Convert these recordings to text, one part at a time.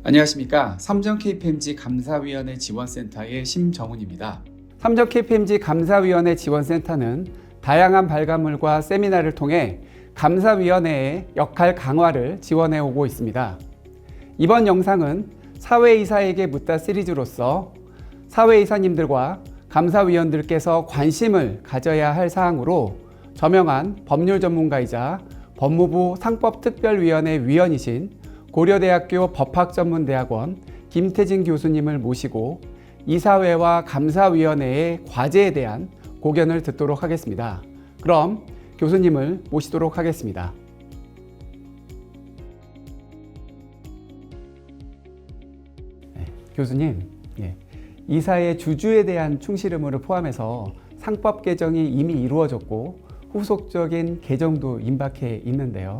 안녕하십니까. 삼정 KPMG 감사위원회 지원센터의 심정훈입니다. 삼정 KPMG 감사위원회 지원센터는 다양한 발간물과 세미나를 통해 감사위원회의 역할 강화를 지원해 오고 있습니다. 이번 영상은 사회이사에게 묻다 시리즈로서 사회이사님들과 감사위원들께서 관심을 가져야 할 사항으로 저명한 법률 전문가이자 법무부 상법특별위원회 위원이신 고려대학교 법학전문대학원 김태진 교수님을 모시고 이사회와 감사위원회의 과제에 대한 고견을 듣도록 하겠습니다. 그럼 교수님을 모시도록 하겠습니다. 교수님, 이사의 주주에 대한 충실 의무를 포함해서 상법 개정이 이미 이루어졌고 후속적인 개정도 임박해 있는데요.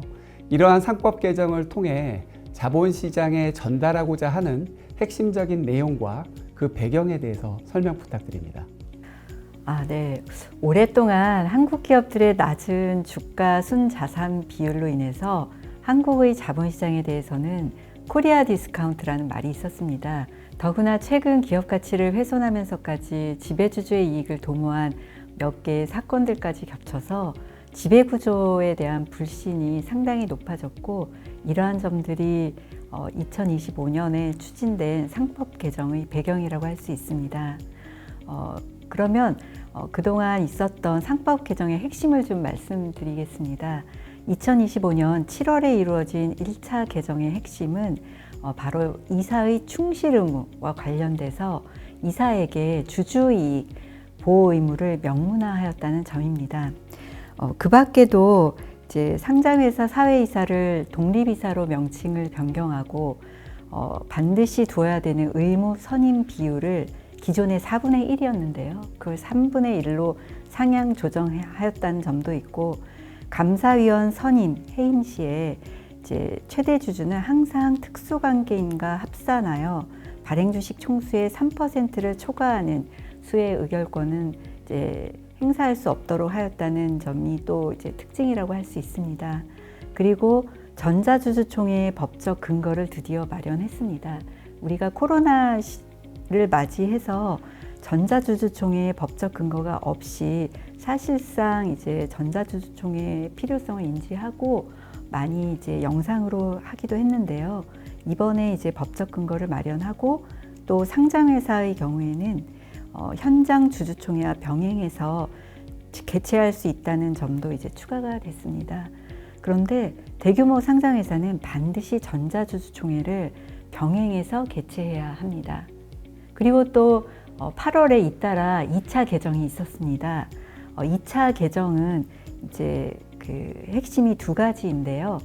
이러한 상법 개정을 통해 자본시장에 전달하고자 하는 핵심적인 내용과 그 배경에 대해서 설명 부탁드립니다. 네. 오랫동안 한국 기업들의 낮은 주가 순자산 비율로 인해서 한국의 자본시장에 대해서는 코리아 디스카운트라는 말이 있었습니다. 더구나 최근 기업 가치를 훼손하면서까지 지배주주의 이익을 도모한 몇 개의 사건들까지 겹쳐서 지배구조에 대한 불신이 상당히 높아졌고, 이러한 점들이 2025년에 추진된 상법 개정의 배경이라고 할 수 있습니다. 그러면 그동안 있었던 상법 개정의 핵심을 좀 말씀드리겠습니다. 2025년 7월에 이루어진 1차 개정의 핵심은 바로 이사의 충실 의무와 관련돼서 이사에게 주주이익 보호 의무를 명문화하였다는 점입니다. 그 밖에도 이제 상장회사 사회이사를 독립이사로 명칭을 변경하고 반드시 두어야 되는 의무 선임 비율을 기존의 4분의 1이었는데요. 그걸 3분의 1로 상향 조정하였다는 점도 있고, 감사위원 선임 해임 시에 이제 최대 주주는 항상 특수관계인과 합산하여 발행주식 총수의 3%를 초과하는 수의 의결권은 이제 행사할 수 없도록 하였다는 점이 또 이제 특징이라고 할 수 있습니다. 그리고 전자주주총회의 법적 근거를 드디어 마련했습니다. 우리가 코로나를 맞이해서 전자주주총회의 법적 근거가 없이 사실상 이제 전자주주총회의 필요성을 인지하고 많이 이제 영상으로 하기도 했는데요. 이번에 이제 법적 근거를 마련하고 또 상장회사의 경우에는 현장 주주총회와 병행해서 개최할 수 있다는 점도 이제 추가가 됐습니다. 그런데 대규모 상장회사는 반드시 전자주주총회를 병행해서 개최해야 합니다. 그리고 또 8월에 잇따라 2차 개정이 있었습니다. 2차 개정은 이제 그 핵심이 두 가지인데요.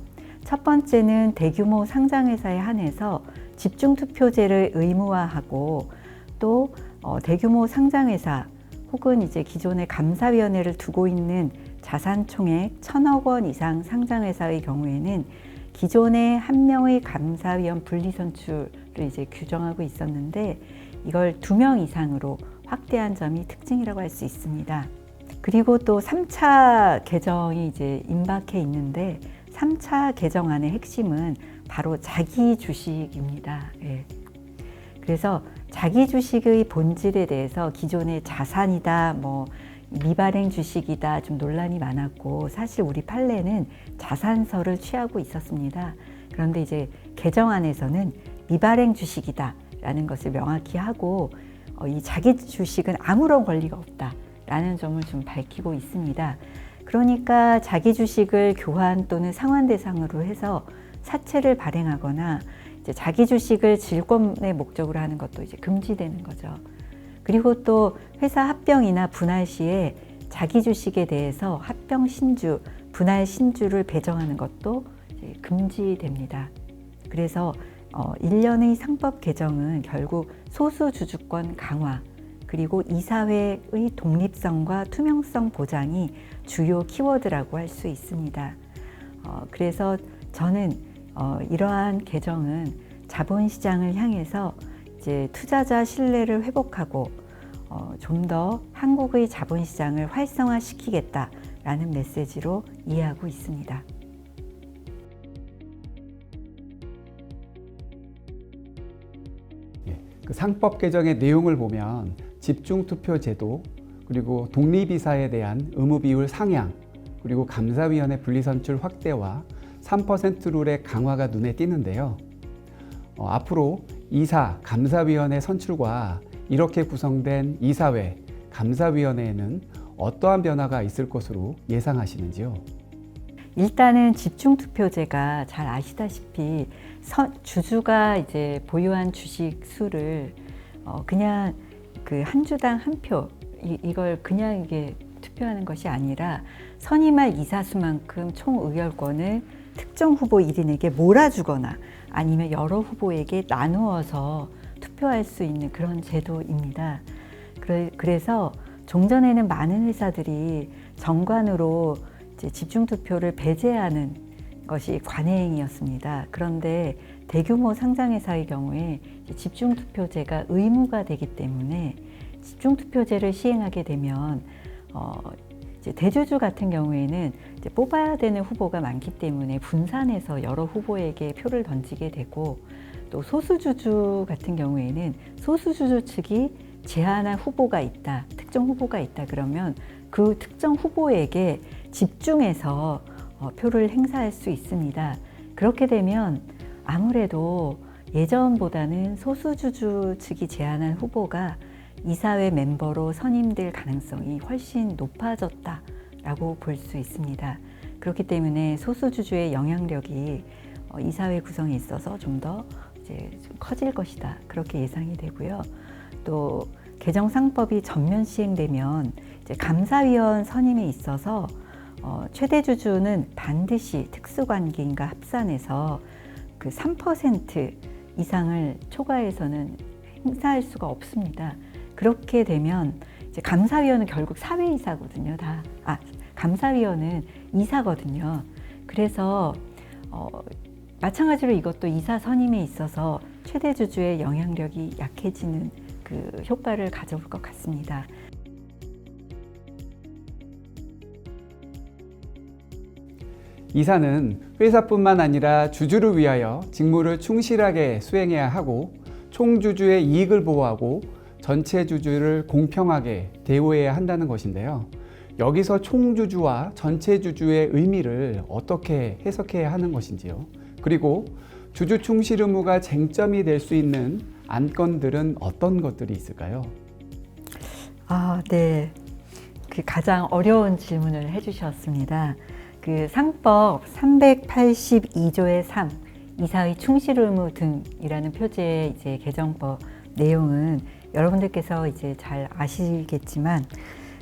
첫 번째는 대규모 상장회사에 한해서 집중투표제를 의무화하고, 또 대규모 상장회사 혹은 이제 기존의 감사위원회를 두고 있는 자산총액 1,000억 원 이상 상장회사의 경우에는 기존의 1명의 감사위원 분리선출을 이제 규정하고 있었는데, 이걸 2명 이상으로 확대한 점이 특징이라고 할 수 있습니다. 그리고 또 3차 개정이 이제 임박해 있는데, 3차 개정안의 핵심은 바로 자기 주식입니다. 그래서 자기 주식의 본질에 대해서 기존의 자산이다, 미발행 주식이다 좀 논란이 많았고, 사실 우리 판례는 자산설을 취하고 있었습니다. 그런데 이제 개정안에서는 미발행 주식이다 라는 것을 명확히 하고, 이 자기 주식은 아무런 권리가 없다 라는 점을 좀 밝히고 있습니다. 그러니까 자기 주식을 교환 또는 상환 대상으로 해서 사채를 발행하거나 이제 자기 주식을 질권의 목적으로 하는 것도 이제 금지되는 거죠. 그리고 또 회사 합병이나 분할 시에 자기 주식에 대해서 합병 신주, 분할 신주를 배정하는 것도 이제 금지됩니다. 그래서 1년의 상법 개정은 결국 소수 주주권 강화, 그리고 이사회의 독립성과 투명성 보장이 주요 키워드라고 할 수 있습니다. 그래서 저는 이러한 개정은 자본시장을 향해서 이제 투자자 신뢰를 회복하고 좀 더 한국의 자본시장을 활성화시키겠다라는 메시지로 이해하고 있습니다. 그 상법 개정의 내용을 보면 집중투표 제도, 그리고 독립이사에 대한 의무 비율 상향, 그리고 감사위원회 분리선출 확대와 3% 룰의 강화가 눈에 띄는데요. 앞으로 이사, 감사위원회 선출과 이렇게 구성된 이사회, 감사위원회에는 어떠한 변화가 있을 것으로 예상하시는지요? 일단은 집중투표제가 잘 아시다시피 주주가 이제 보유한 주식 수를 그냥 그 한 주당 한 표 이걸 그냥 이게 투표하는 것이 아니라 선임할 이사수만큼 총 의결권을 특정 후보 1인에게 몰아주거나 아니면 여러 후보에게 나누어서 투표할 수 있는 그런 제도입니다. 그래서 종전에는 많은 회사들이 정관으로 이제 집중투표를 배제하는 것이 관행이었습니다. 그런데 대규모 상장회사의 경우에 집중투표제가 의무가 되기 때문에 집중투표제를 시행하게 되면 이제 대주주 같은 경우에는 이제 뽑아야 되는 후보가 많기 때문에 분산해서 여러 후보에게 표를 던지게 되고, 또 소수주주 같은 경우에는 소수주주 측이 제안한 후보가 있다, 특정 후보가 있다 그러면 그 특정 후보에게 집중해서 표를 행사할 수 있습니다. 그렇게 되면 아무래도 예전보다는 소수주주 측이 제안한 후보가 이사회 멤버로 선임될 가능성이 훨씬 높아졌다라고 볼 수 있습니다. 그렇기 때문에 소수주주의 영향력이 이사회 구성에 있어서 좀 더 이제 좀 커질 것이다, 그렇게 예상이 되고요. 또 개정상법이 전면 시행되면 이제 감사위원 선임에 있어서 최대 주주는 반드시 특수관계인과 합산해서 그 3% 이상을 초과해서는 행사할 수가 없습니다. 그렇게 되면 이제 감사위원은 결국 사회이사거든요. 감사위원은 이사거든요. 그래서 마찬가지로 이것도 이사 선임에 있어서 최대 주주의 영향력이 약해지는 그 효과를 가져올 것 같습니다. 이사는 회사뿐만 아니라 주주를 위하여 직무를 충실하게 수행해야 하고 총주주의 이익을 보호하고 전체 주주를 공평하게 대우해야 한다는 것인데요. 여기서 총주주와 전체 주주의 의미를 어떻게 해석해야 하는 것인지요. 그리고 주주 충실 의무가 쟁점이 될 수 있는 안건들은 어떤 것들이 있을까요? 네. 그 가장 어려운 질문을 해주셨습니다. 그 상법 382조의 3 이사의 충실 의무 등이라는 표제의 이제 개정법 내용은 여러분들께서 이제 잘 아시겠지만,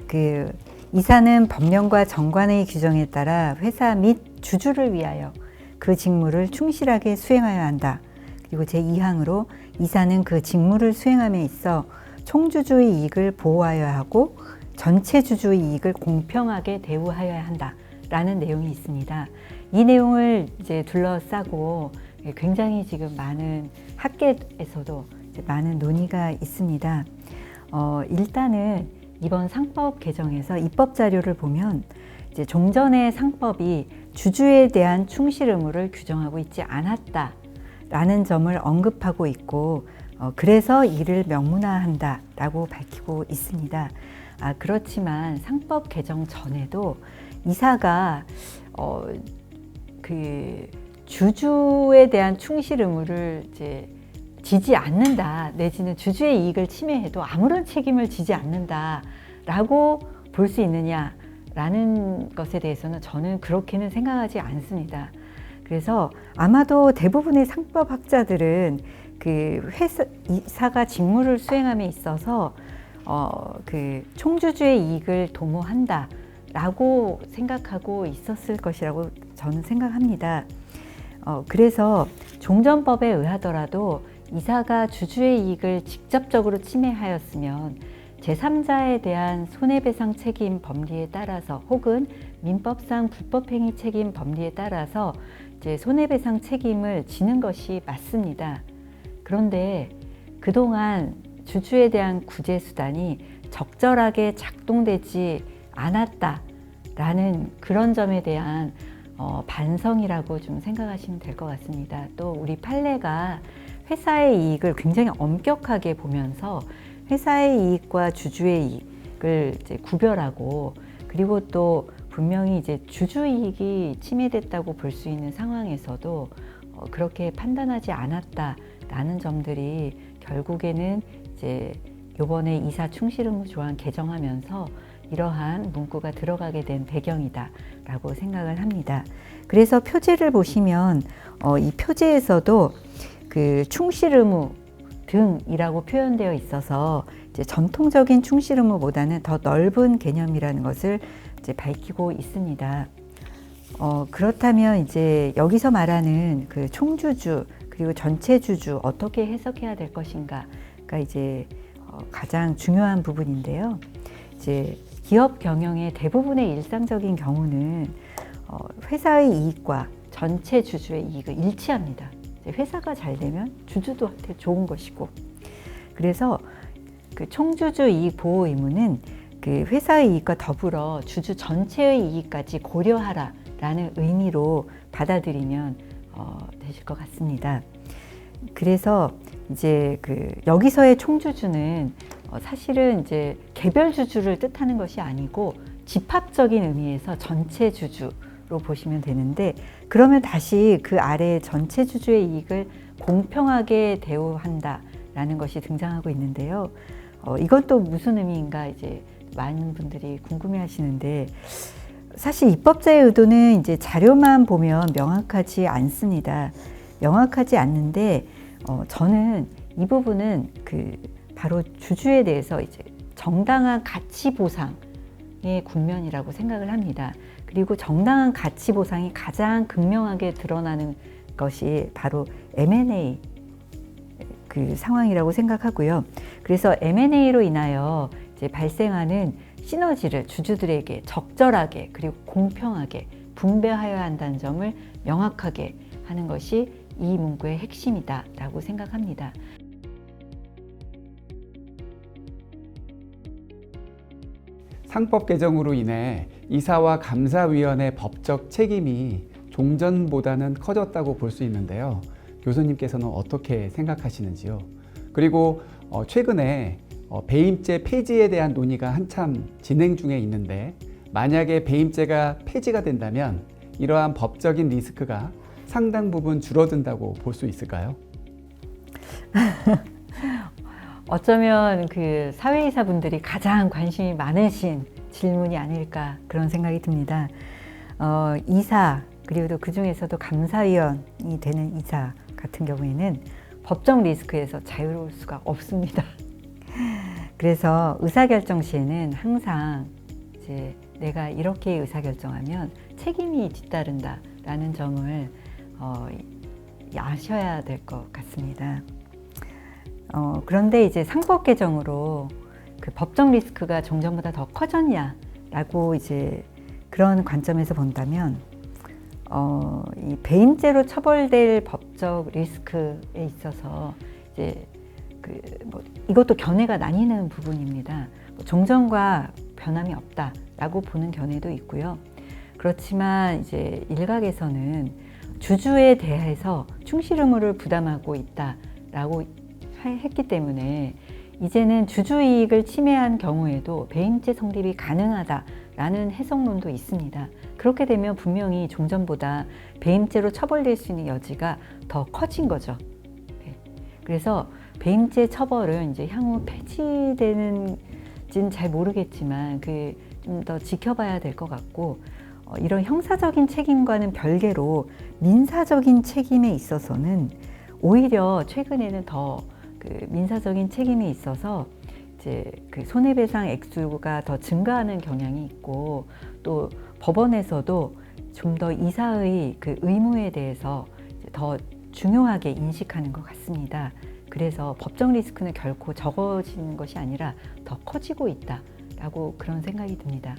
그 이사는 법령과 정관의 규정에 따라 회사 및 주주를 위하여 그 직무를 충실하게 수행하여야 한다. 그리고 제2항으로 이사는 그 직무를 수행함에 있어 총주주의 이익을 보호하여야 하고 전체 주주의 이익을 공평하게 대우하여야 한다 라는 내용이 있습니다. 이 내용을 이제 둘러싸고 굉장히 지금 많은 학계에서도 이제 많은 논의가 있습니다. 일단은 이번 상법 개정에서 입법 자료를 보면 이제 종전의 상법이 주주에 대한 충실 의무를 규정하고 있지 않았다라는 점을 언급하고 있고, 그래서 이를 명문화한다라고 밝히고 있습니다. 그렇지만 상법 개정 전에도 이사가 그 주주에 대한 충실 의무를 이제 지지 않는다, 내지는 주주의 이익을 침해해도 아무런 책임을 지지 않는다라고 볼 수 있느냐라는 것에 대해서는 저는 그렇게는 생각하지 않습니다. 그래서 아마도 대부분의 상법학자들은 그 이사가 직무를 수행함에 있어서 그 총주주의 이익을 도모한다라고 생각하고 있었을 것이라고 저는 생각합니다. 그래서 종전법에 의하더라도 이사가 주주의 이익을 직접적으로 침해하였으면 제3자에 대한 손해배상 책임 법리에 따라서 혹은 민법상 불법행위 책임 법리에 따라서 이제 손해배상 책임을 지는 것이 맞습니다. 그런데 그동안 주주에 대한 구제 수단이 적절하게 작동되지 않았다라는 그런 점에 대한 반성이라고 좀 생각하시면 될 것 같습니다. 또 우리 판례가 회사의 이익을 굉장히 엄격하게 보면서 회사의 이익과 주주의 이익을 이제 구별하고, 그리고 또 분명히 이제 주주 이익이 침해됐다고 볼 수 있는 상황에서도 그렇게 판단하지 않았다라는 점들이 결국에는 이제 이번에 이사 충실 의무 조항 개정하면서 이러한 문구가 들어가게 된 배경이다라고 생각을 합니다. 그래서 표제를 보시면 이 표제에서도 그 충실 의무 등이라고 표현되어 있어서 이제 전통적인 충실 의무보다는 더 넓은 개념이라는 것을 이제 밝히고 있습니다. 그렇다면 이제 여기서 말하는 그 총주주 그리고 전체 주주 어떻게 해석해야 될 것인가가 이제 가장 중요한 부분인데요. 이제 기업 경영의 대부분의 일상적인 경우는 회사의 이익과 전체 주주의 이익을 일치합니다. 회사가 잘 되면 주주도한테 좋은 것이고, 그래서 그 총주주 이익 보호 의무는 그 회사의 이익과 더불어 주주 전체의 이익까지 고려하라라는 의미로 받아들이면 되실 것 같습니다. 그래서 이제 그 여기서의 총주주는 사실은 이제 개별 주주를 뜻하는 것이 아니고 집합적인 의미에서 전체 주주로 보시면 되는데, 그러면 다시 그 아래 전체 주주의 이익을 공평하게 대우한다라는 것이 등장하고 있는데요. 이건 또 무슨 의미인가 이제 많은 분들이 궁금해하시는데, 사실 입법자의 의도는 이제 자료만 보면 명확하지 않습니다. 명확하지 않는데 저는 이 부분은 그 바로 주주에 대해서 이제 정당한 가치 보상의 국면이라고 생각을 합니다. 그리고 정당한 가치 보상이 가장 극명하게 드러나는 것이 바로 M&A 그 상황이라고 생각하고요. 그래서 M&A로 인하여 이제 발생하는 시너지를 주주들에게 적절하게 그리고 공평하게 분배하여야 한다는 점을 명확하게 하는 것이 이 문구의 핵심이다라고 생각합니다. 상법 개정으로 인해 이사와 감사위원회 법적 책임이 종전보다는 커졌다고 볼 수 있는데요. 교수님께서는 어떻게 생각하시는지요? 그리고 최근에 배임죄 폐지에 대한 논의가 한참 진행 중에 있는데, 만약에 배임죄가 폐지가 된다면 이러한 법적인 리스크가 상당 부분 줄어든다고 볼 수 있을까요? 어쩌면 그 사회이사분들이 가장 관심이 많으신 질문이 아닐까 그런 생각이 듭니다. 이사 그리고 또 그 중에서도 감사위원이 되는 이사 같은 경우에는 법적 리스크에서 자유로울 수가 없습니다. 그래서 의사결정 시에는 항상 이제 내가 이렇게 의사결정하면 책임이 뒤따른다라는 점을 아셔야 될 것 같습니다. 그런데 이제 상법 개정으로 그 법적 리스크가 종전보다 더 커졌냐라고 이제 그런 관점에서 본다면 이 배임죄로 처벌될 법적 리스크에 있어서 이제 이것도 견해가 나뉘는 부분입니다. 종전과 변함이 없다라고 보는 견해도 있고요. 그렇지만 이제 일각에서는 주주에 대해서 충실 의무를 부담하고 있다라고 했기 때문에 이제는 주주 이익을 침해한 경우에도 배임죄 성립이 가능하다라는 해석론도 있습니다. 그렇게 되면 분명히 종전보다 배임죄로 처벌될 수 있는 여지가 더 커진 거죠. 그래서 배임죄 처벌은 이제 향후 폐지되는지는 잘 모르겠지만 좀 더 지켜봐야 될 것 같고, 이런 형사적인 책임과는 별개로 민사적인 책임에 있어서는 오히려 최근에는 더 그 민사적인 책임에 있어서 이제 그 손해배상 액수가 더 증가하는 경향이 있고, 또 법원에서도 좀 더 이사의 그 의무에 대해서 더 중요하게 인식하는 것 같습니다. 그래서 법적 리스크는 결코 적어지는 것이 아니라 더 커지고 있다라고 그런 생각이 듭니다.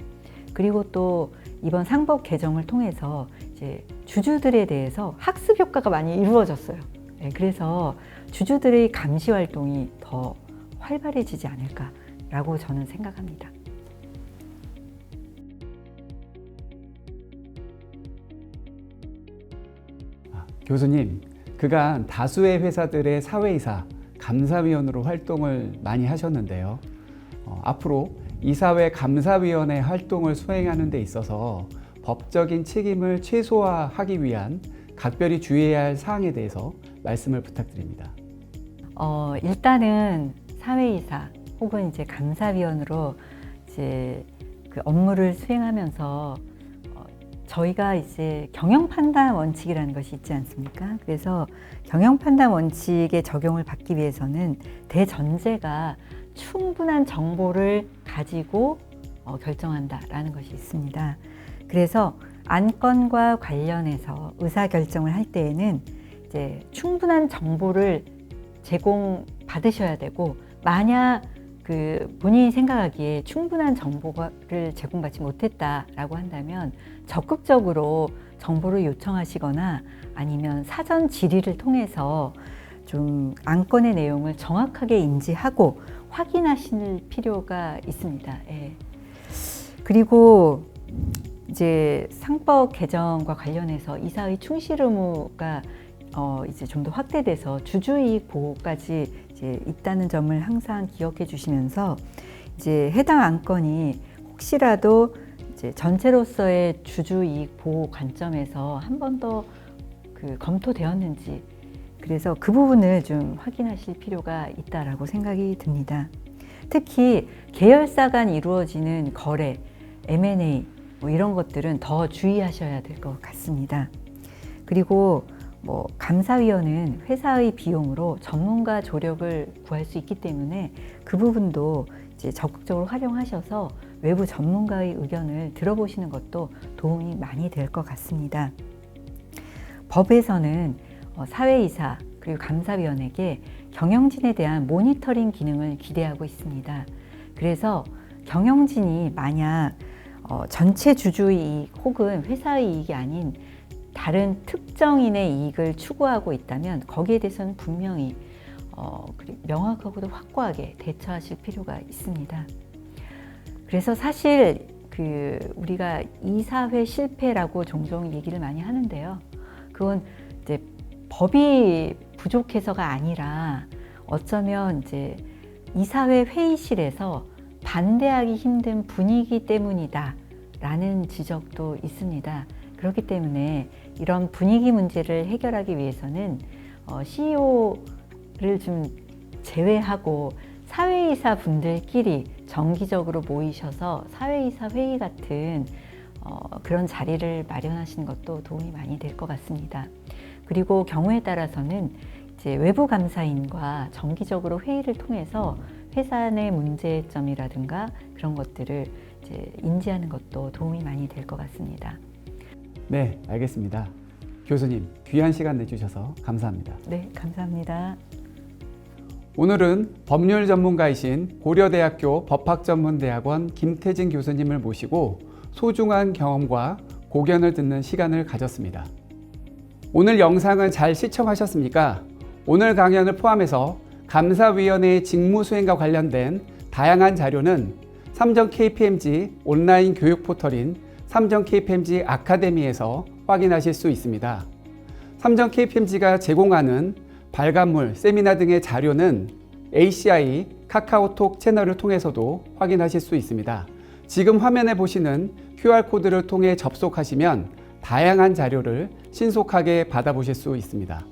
그리고 또 이번 상법 개정을 통해서 이제 주주들에 대해서 학습 효과가 많이 이루어졌어요. 그래서 주주들의 감시 활동이 더 활발해지지 않을까라고 저는 생각합니다. 교수님, 그간 다수의 회사들의 사회이사, 감사위원으로 활동을 많이 하셨는데요. 앞으로 이사회 감사위원회 활동을 수행하는 데 있어서 법적인 책임을 최소화하기 위한 각별히 주의해야 할 사항에 대해서 말씀을 부탁드립니다. 일단은 사회이사 혹은 이제 감사위원으로 이제 그 업무를 수행하면서 저희가 이제 경영 판단 원칙이라는 것이 있지 않습니까? 그래서 경영 판단 원칙의 적용을 받기 위해서는 대전제가 충분한 정보를 가지고 결정한다라는 것이 있습니다. 그래서 안건과 관련해서 의사결정을 할 때에는 이제 충분한 정보를 제공받으셔야 되고, 만약 그 본인이 생각하기에 충분한 정보를 제공받지 못했다라고 한다면 적극적으로 정보를 요청하시거나 아니면 사전 질의를 통해서 좀 안건의 내용을 정확하게 인지하고 확인하실 필요가 있습니다. 예. 그리고 이제 상법 개정과 관련해서 이사의 충실 의무가 이제 좀 더 확대돼서 주주이익 보호까지 이제 있다는 점을 항상 기억해 주시면서, 이제 해당 안건이 혹시라도 이제 전체로서의 주주이익 보호 관점에서 한 번 더 그 검토되었는지, 그래서 그 부분을 좀 확인하실 필요가 있다라고 생각이 듭니다. 특히 계열사 간 이루어지는 거래, M&A 뭐 이런 것들은 더 주의하셔야 될 것 같습니다. 그리고 감사위원은 회사의 비용으로 전문가 조력을 구할 수 있기 때문에 그 부분도 이제 적극적으로 활용하셔서 외부 전문가의 의견을 들어보시는 것도 도움이 많이 될 것 같습니다. 법에서는 사회이사 그리고 감사위원에게 경영진에 대한 모니터링 기능을 기대하고 있습니다. 그래서 경영진이 만약 전체 주주의 이익 혹은 회사의 이익이 아닌 다른 특정인의 이익을 추구하고 있다면 거기에 대해서는 분명히 명확하고도 확고하게 대처하실 필요가 있습니다. 그래서 사실 우리가 이사회 실패라고 종종 얘기를 많이 하는데요. 그건 이제 법이 부족해서가 아니라 어쩌면 이제 이사회 회의실에서 반대하기 힘든 분위기 때문이다라는 지적도 있습니다. 그렇기 때문에 이런 분위기 문제를 해결하기 위해서는 CEO를 좀 제외하고 사회이사 분들끼리 정기적으로 모이셔서 사회이사 회의 같은 그런 자리를 마련하시는 것도 도움이 많이 될 것 같습니다. 그리고 경우에 따라서는 이제 외부 감사인과 정기적으로 회의를 통해서 회사 내 문제점이라든가 그런 것들을 이제 인지하는 것도 도움이 많이 될 것 같습니다. 네, 알겠습니다. 교수님, 귀한 시간 내주셔서 감사합니다. 네, 감사합니다. 오늘은 법률 전문가이신 고려대학교 법학전문대학원 김태진 교수님을 모시고 소중한 경험과 고견을 듣는 시간을 가졌습니다. 오늘 영상은 잘 시청하셨습니까? 오늘 강연을 포함해서 감사위원회의 직무수행과 관련된 다양한 자료는 삼정 KPMG 온라인 교육 포털인 삼정 KPMG 아카데미에서 확인하실 수 있습니다. 삼정 KPMG가 제공하는 발간물, 세미나 등의 자료는 ACI 카카오톡 채널을 통해서도 확인하실 수 있습니다. 지금 화면에 보시는 QR코드를 통해 접속하시면 다양한 자료를 신속하게 받아보실 수 있습니다.